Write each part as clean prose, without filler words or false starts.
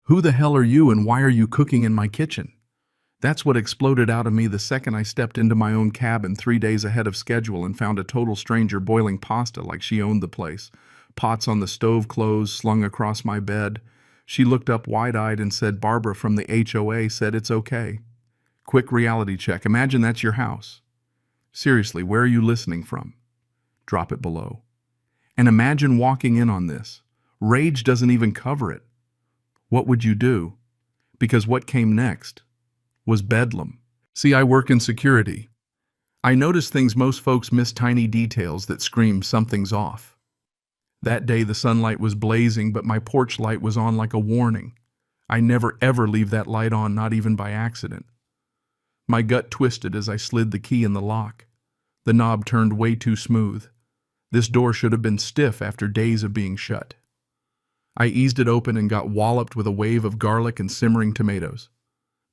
Who the hell are you and why are you cooking in my kitchen? That's what exploded out of me the second I stepped into my own cabin 3 days ahead of schedule and found a total stranger boiling pasta like she owned the place. Pots on the stove clothes slung across my bed. She looked up wide-eyed and said, "Barbara from the HOA said it's okay." Quick reality check. Imagine that's your house. Seriously, where are you listening from? Drop it below. And imagine walking in on this. Rage doesn't even cover it. What would you do? Because what came next was bedlam. See, I work in security. I notice things most folks miss, tiny details that scream something's off. That day the sunlight was blazing, but my porch light was on like a warning. I never ever leave that light on, not even by accident. My gut twisted as I slid the key in the lock. The knob turned way too smooth. This door should have been stiff after days of being shut. I eased it open and got walloped with a wave of garlic and simmering tomatoes.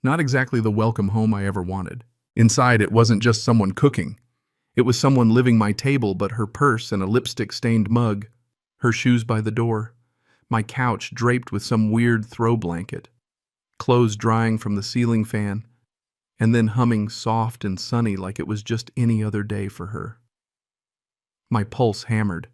Not exactly the welcome home I ever wanted. Inside, it wasn't just someone cooking. It was someone living my table, but her purse and a lipstick-stained mug, her shoes by the door, my couch draped with some weird throw blanket, clothes drying from the ceiling fan, and then humming soft and sunny like it was just any other day for her. My pulse hammered.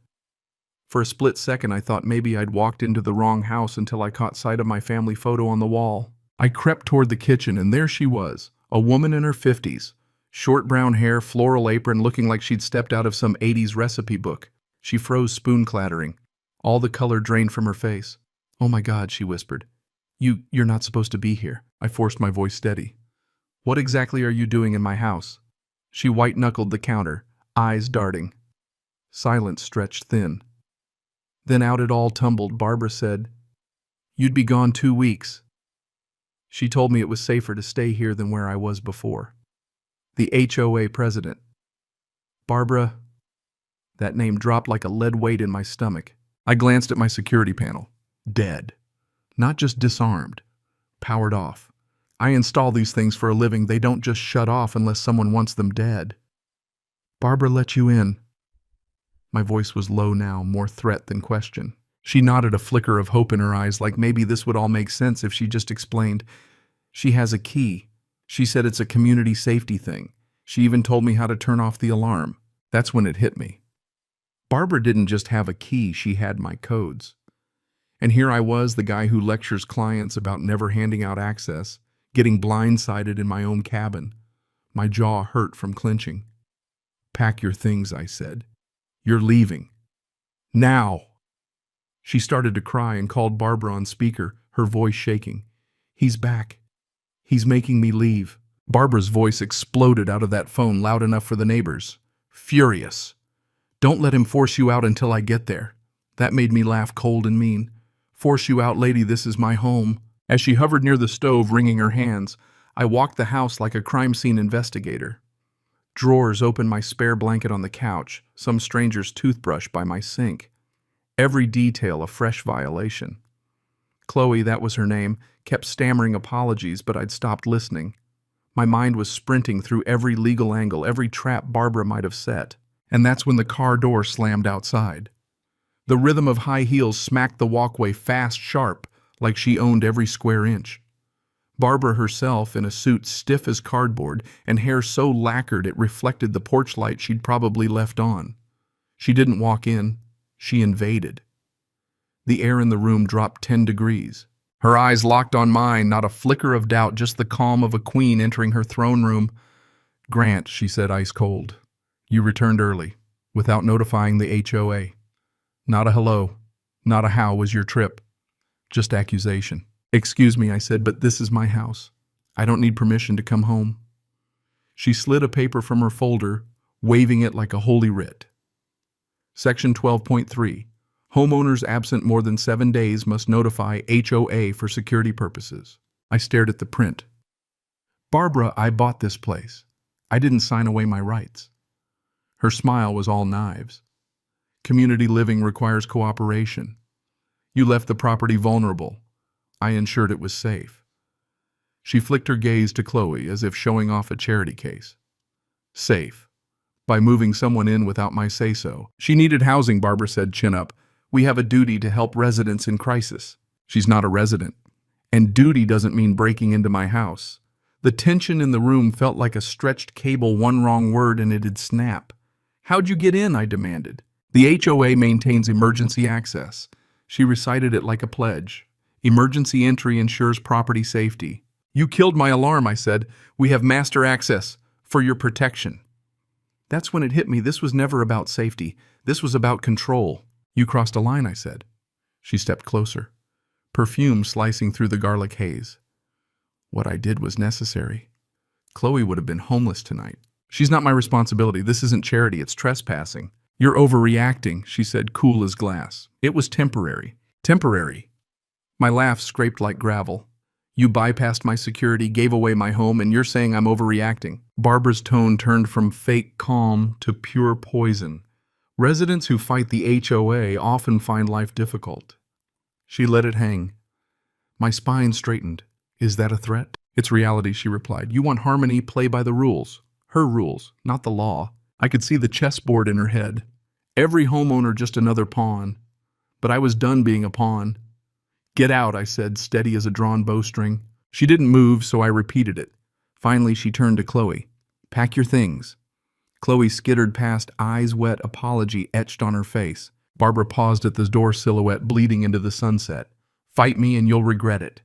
For a split second, I thought maybe I'd walked into the wrong house until I caught sight of my family photo on the wall. I crept toward the kitchen, and there she was, a woman in her 50s, short brown hair, floral apron, looking like she'd stepped out of some 80s recipe book. She froze, spoon clattering. All the color drained from her face. "Oh my God," she whispered. You're not supposed to be here." I forced my voice steady. "What exactly are you doing in my house?" She white-knuckled the counter, eyes darting. Silence stretched thin. Then out it all tumbled. Barbara said, "You'd be gone 2 weeks. She told me it was safer to stay here than where I was before." The HOA president. Barbara. That name dropped like a lead weight in my stomach. I glanced at my security panel. Dead. Not just disarmed. Powered off. I install these things for a living. They don't just shut off unless someone wants them dead. "Barbara let you in." My voice was low now, more threat than question. She nodded, a flicker of hope in her eyes, like maybe this would all make sense if she just explained. "She has a key. She said it's a community safety thing. She even told me how to turn off the alarm." That's when it hit me. Barbara didn't just have a key, she had my codes. And here I was, the guy who lectures clients about never handing out access, getting blindsided in my own cabin. My jaw hurt from clenching. "Pack your things," I said. "You're leaving. Now." She started to cry and called Barbara on speaker, her voice shaking. "He's back. He's making me leave." Barbara's voice exploded out of that phone, loud enough for the neighbors. Furious. "Don't let him force you out until I get there." That made me laugh cold and mean. "Force you out, lady, this is my home." As she hovered near the stove, wringing her hands, I walked the house like a crime scene investigator. Drawers opened, my spare blanket on the couch, some stranger's toothbrush by my sink. Every detail a fresh violation. Chloe, that was her name, kept stammering apologies, but I'd stopped listening. My mind was sprinting through every legal angle, every trap Barbara might have set. And that's when the car door slammed outside. The rhythm of high heels smacked the walkway fast, sharp, like she owned every square inch. Barbara herself, in a suit stiff as cardboard and hair so lacquered it reflected the porch light she'd probably left on. She didn't walk in, she invaded. The air in the room dropped 10 degrees. Her eyes locked on mine, not a flicker of doubt, just the calm of a queen entering her throne room. "Grant," she said ice cold, "you returned early, without notifying the HOA. Not a hello, not a how was your trip. Just accusation." "Excuse me," I said, "but this is my house. I don't need permission to come home." She slid a paper from her folder, waving it like a holy writ. Section 12.3. Homeowners absent more than 7 days must notify HOA for security purposes. I stared at the print. "Barbara, I bought this place. I didn't sign away my rights." Her smile was all knives. "Community living requires cooperation. You left the property vulnerable. I ensured it was safe." She flicked her gaze to Chloe as if showing off a charity case. "Safe. By moving someone in without my say-so." "She needed housing," Barbara said, chin up. "We have a duty to help residents in crisis." "She's not a resident. And duty doesn't mean breaking into my house. The tension in the room felt like a stretched cable, one wrong word and it'd snap. How'd you get in? I demanded. The HOA maintains emergency access. She recited it like a pledge. Emergency entry ensures property safety. You killed my alarm, I said. We have master access for your protection. That's when it hit me. This was never about safety. This was about control. You crossed a line, I said. She stepped closer, perfume slicing through the garlic haze. What I did was necessary. Chloe would have been homeless tonight. She's not my responsibility. This isn't charity. It's trespassing. You're overreacting, she said, cool as glass. It was temporary. Temporary. My laugh scraped like gravel. You bypassed my security, gave away my home, and you're saying I'm overreacting. Barbara's tone turned from fake calm to pure poison. Residents who fight the HOA often find life difficult. She let it hang. My spine straightened. Is that a threat? It's reality, she replied. You want harmony, play by the rules. Her rules, not the law. I could see the chessboard in her head. Every homeowner just another pawn. But I was done being a pawn. Get out, I said, steady as a drawn bowstring. She didn't move, so I repeated it. Finally, she turned to Chloe. Pack your things. Chloe skittered past, eyes wet, apology etched on her face. Barbara paused at the door silhouette, bleeding into the sunset. Fight me and you'll regret it.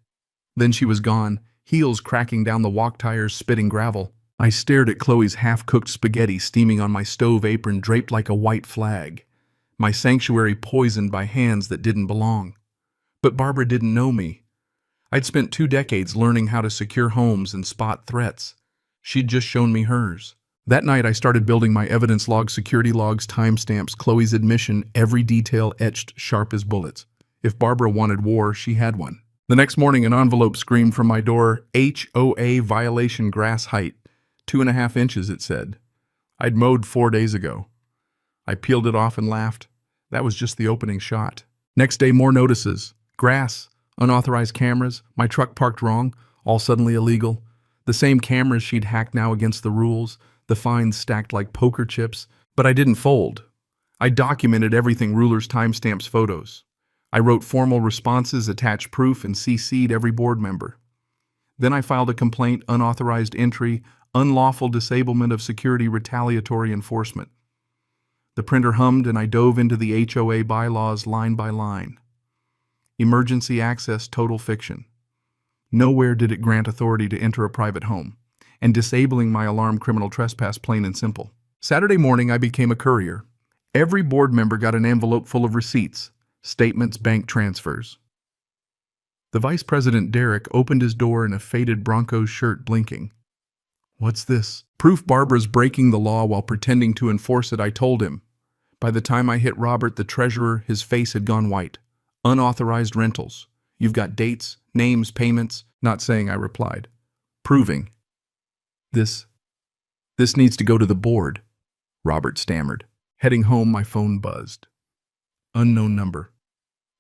Then she was gone, heels cracking down the walk tires, spitting gravel. I stared at Chloe's half-cooked spaghetti steaming on my stove apron draped like a white flag. My sanctuary poisoned by hands that didn't belong. But Barbara didn't know me. I'd spent 2 decades learning how to secure homes and spot threats. She'd just shown me hers. That night I started building my evidence log, security logs, timestamps, Chloe's admission, every detail etched sharp as bullets. If Barbara wanted war, she had one. The next morning an envelope screamed from my door, HOA violation grass height. 2.5 inches, it said. I'd mowed 4 days ago. I peeled it off and laughed. That was just the opening shot. Next day, more notices. Grass, unauthorized cameras, my truck parked wrong, all suddenly illegal. The same cameras she'd hacked now against the rules, the fines stacked like poker chips. But I didn't fold. I documented everything, rulers, timestamps, photos. I wrote formal responses, attached proof, and CC'd every board member. Then I filed a complaint, unauthorized entry, unlawful disablement of security, retaliatory enforcement. The printer hummed and I dove into the HOA bylaws line by line. Emergency access, total fiction. Nowhere did it grant authority to enter a private home, and disabling my alarm, criminal trespass, plain and simple. Saturday morning I became a courier. Every board member got an envelope full of receipts, statements, bank transfers. The vice president, Derek, opened his door in a faded Broncos shirt, blinking. What's this? Proof Barbara's breaking the law while pretending to enforce it, I told him. By the time I hit Robert, the treasurer, his face had gone white. Unauthorized rentals. You've got dates, names, payments. Not saying, I replied. Proving. This needs to go to the board, Robert stammered. Heading home, my phone buzzed. Unknown number.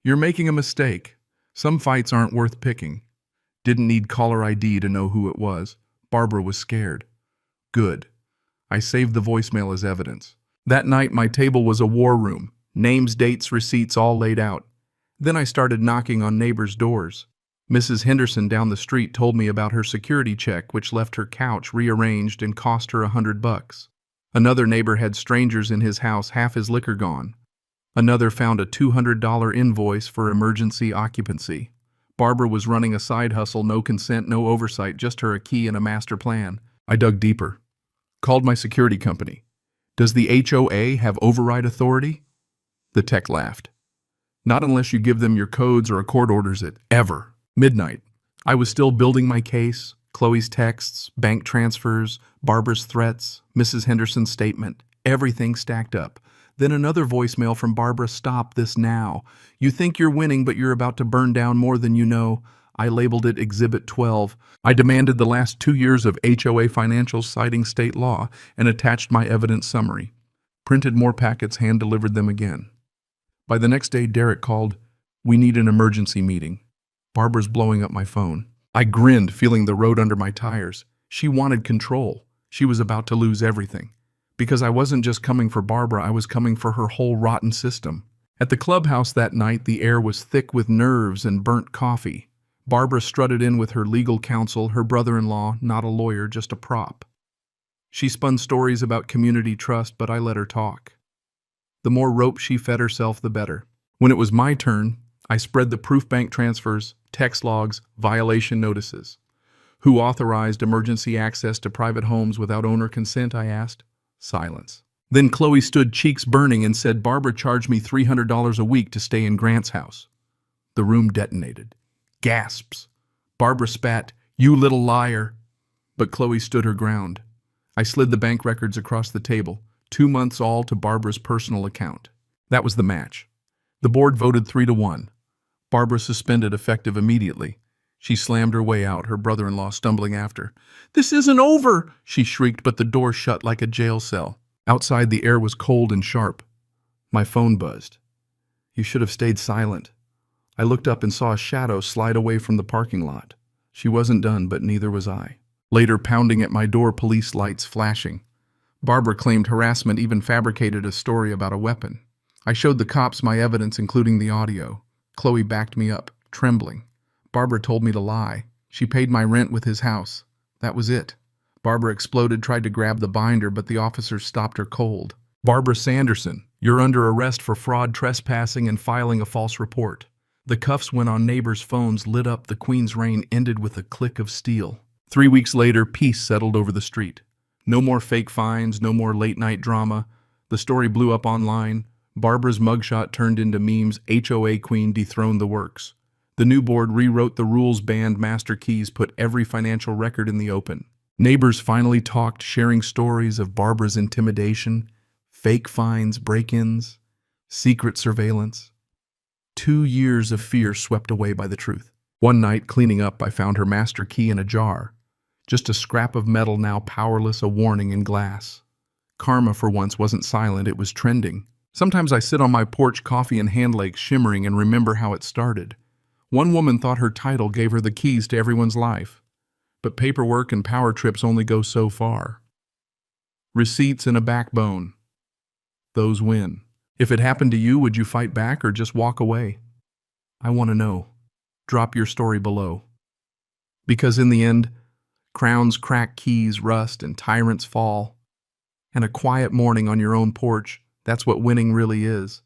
You're making a mistake. Some fights aren't worth picking. Didn't need caller ID to know who it was. Barbara was scared. Good. I saved the voicemail as evidence. That night, my table was a war room. Names, dates, receipts all laid out. Then I started knocking on neighbors' doors. Mrs. Henderson down the street told me about her security check, which left her couch rearranged and cost her $100. Another neighbor had strangers in his house, half his liquor gone. Another found a $200 invoice for emergency occupancy. Barbara was running a side hustle, no consent, no oversight, just her a key and a master plan. I dug deeper. Called my security company. Does the HOA have override authority? The tech laughed. Not unless you give them your codes or a court orders it, ever. Midnight. I was still building my case, Chloe's texts, bank transfers, Barbara's threats, Mrs. Henderson's statement, everything stacked up. Then another voicemail from Barbara, stop this now. You think you're winning, but you're about to burn down more than you know. I labeled it Exhibit 12. I demanded the last 2 years of HOA financials citing state law and attached my evidence summary. Printed more packets, hand-delivered them again. By the next day, Derek called. We need an emergency meeting. Barbara's blowing up my phone. I grinned, feeling the road under my tires. She wanted control. She was about to lose everything. Because I wasn't just coming for Barbara, I was coming for her whole rotten system. At the clubhouse that night, the air was thick with nerves and burnt coffee. Barbara strutted in with her legal counsel, her brother-in-law, not a lawyer, just a prop. She spun stories about community trust, but I let her talk. The more rope she fed herself, the better. When it was my turn, I spread the proof bank transfers, text logs, violation notices. Who authorized emergency access to private homes without owner consent, I asked. Silence. Then Chloe stood, cheeks burning, and said Barbara charged me $300 a week to stay in Grant's house. The room detonated. Gasps. Barbara spat, "You little liar." But Chloe stood her ground. I slid the bank records across the table, 2 months all to Barbara's personal account. That was the match. The board voted 3-1. Barbara suspended, effective immediately. She slammed her way out, her brother-in-law stumbling after. "This isn't over," she shrieked, but the door shut like a jail cell. Outside, the air was cold and sharp. My phone buzzed. "You should have stayed silent." I looked up and saw a shadow slide away from the parking lot. She wasn't done, but neither was I. Later, pounding at my door, police lights flashing. Barbara claimed harassment, even fabricated a story about a weapon. I showed the cops my evidence, including the audio. Chloe backed me up, trembling. Barbara told me to lie. She paid my rent with his house. That was it. Barbara exploded, tried to grab the binder, but the officers stopped her cold. "Barbara Sanderson, you're under arrest for fraud, trespassing, and filing a false report." The cuffs went on neighbors' phones, lit up. The Queen's reign ended with a click of steel. 3 weeks later, peace settled over the street. No more fake fines, no more late-night drama. The story blew up online. Barbara's mugshot turned into memes. HOA Queen dethroned the works. The new board rewrote the rules, banned master keys, put every financial record in the open. Neighbors finally talked, sharing stories of Barbara's intimidation, fake fines, break-ins, secret surveillance. 2 years of fear swept away by the truth. One night, cleaning up, I found her master key in a jar. Just a scrap of metal, now powerless, a warning in glass. Karma, for once, wasn't silent, it was trending. Sometimes I sit on my porch, coffee and hand lakes shimmering, and remember how it started. One woman thought her title gave her the keys to everyone's life. But paperwork and power trips only go so far. Receipts and a backbone. Those win. If it happened to you, would you fight back or just walk away? I want to know. Drop your story below. Because in the end, crowns crack, keys rust, and tyrants fall. And a quiet morning on your own porch, that's what winning really is.